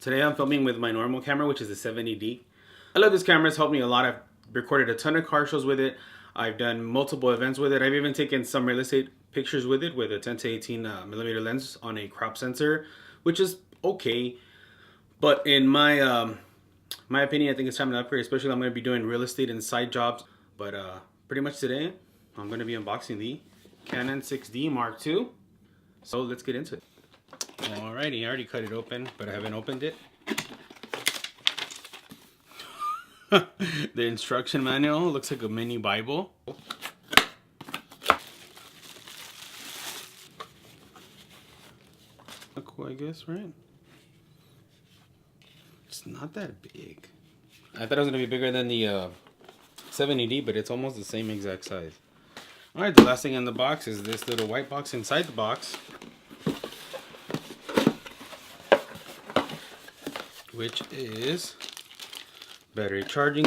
Today I'm filming with my normal camera, which is the 70D. I love this camera. It's helped me a lot. I've recorded a ton of car shows with it. I've done multiple events with it. I've even taken some real estate pictures with it with a 10 to 18 millimeter lens on a crop sensor, which is okay. But in my opinion, I think it's time to upgrade, especially I'm going to be doing real estate and side jobs. But pretty much today, I'm going to be unboxing the Canon 6D Mark II. So let's get into it. Alrighty, I already cut it open, but I haven't opened it. The instruction manual looks like a mini Bible. Cool, I guess, right? It's not that big. I thought it was gonna be bigger than the 70D, but it's almost the same exact size. Alright, the last thing in the box is this little white box inside the box, which is battery charging,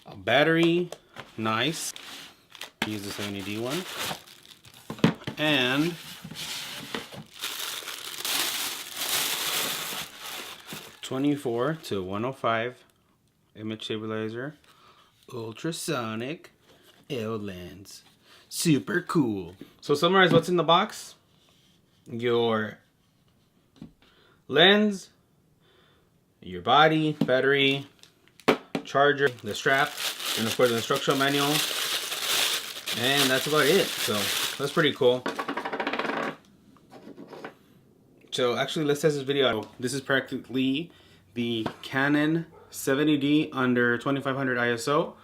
a battery, nice, use the 70D one, and '24 to 105 image stabilizer, ultrasonic L lens, super cool. So summarize what's in the box: your lens, your body, battery, charger, the strap, and of course the instructional manual, and that's about it. So that's pretty cool. So actually, let's test this video out. This is practically the Canon 70D under 2500 ISO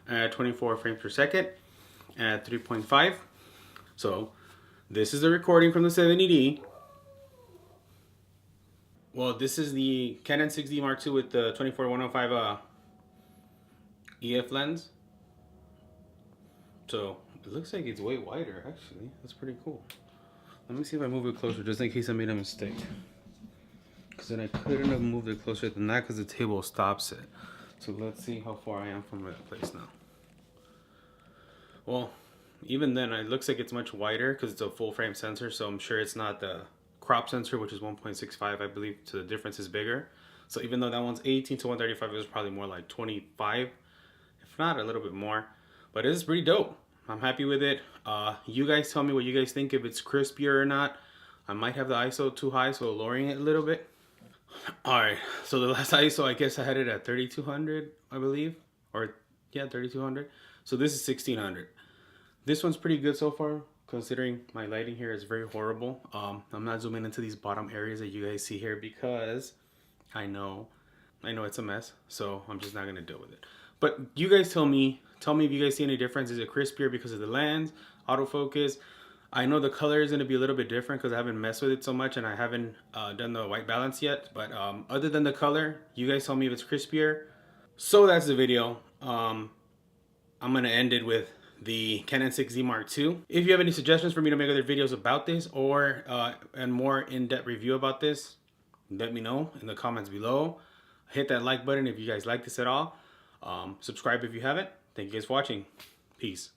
at 24 frames per second at 3.5. So this is the recording from the 70D. Well, this is the Canon 6D Mark II with the 24-105 EF lens. So it looks like it's way wider, actually. That's pretty cool. Let me see if I move it closer, just in case I made a mistake. Because then I couldn't have moved it closer than that because the table stops it. So let's see how far I am from that place now. Well, even then, it looks like it's much wider because it's a full frame sensor. So I'm sure it's not the crop sensor, which is 1.65, I believe, so the difference is bigger. So even though that one's 18 to 135, it was probably more like 25, if not a little bit more. But it is pretty dope. I'm happy with it. You guys tell me what you guys think, if it's crispier or not. I might have the ISO too high, so lowering it a little bit. Alright, so the last ISO, I guess I had it at 3200, I believe. Or, yeah, 3200. So this is 1600. This one's pretty good so far, considering my lighting here is very horrible. I'm not zooming into these bottom areas that you guys see here because I know it's a mess, so I'm just not gonna deal with it. But you guys tell me if you guys see any difference. Is it crispier because of the lens, autofocus? I know the color is gonna be a little bit different because I haven't messed with it so much and I haven't done the white balance yet. But other than the color, you guys tell me if it's crispier. So that's the video. I'm gonna end it with the Canon 6D Mark II. If you have any suggestions for me to make other videos about this or and more in-depth review about this, let me know in the comments below. Hit that like button if you guys like this at all. Subscribe if you haven't. Thank you guys for watching. Peace.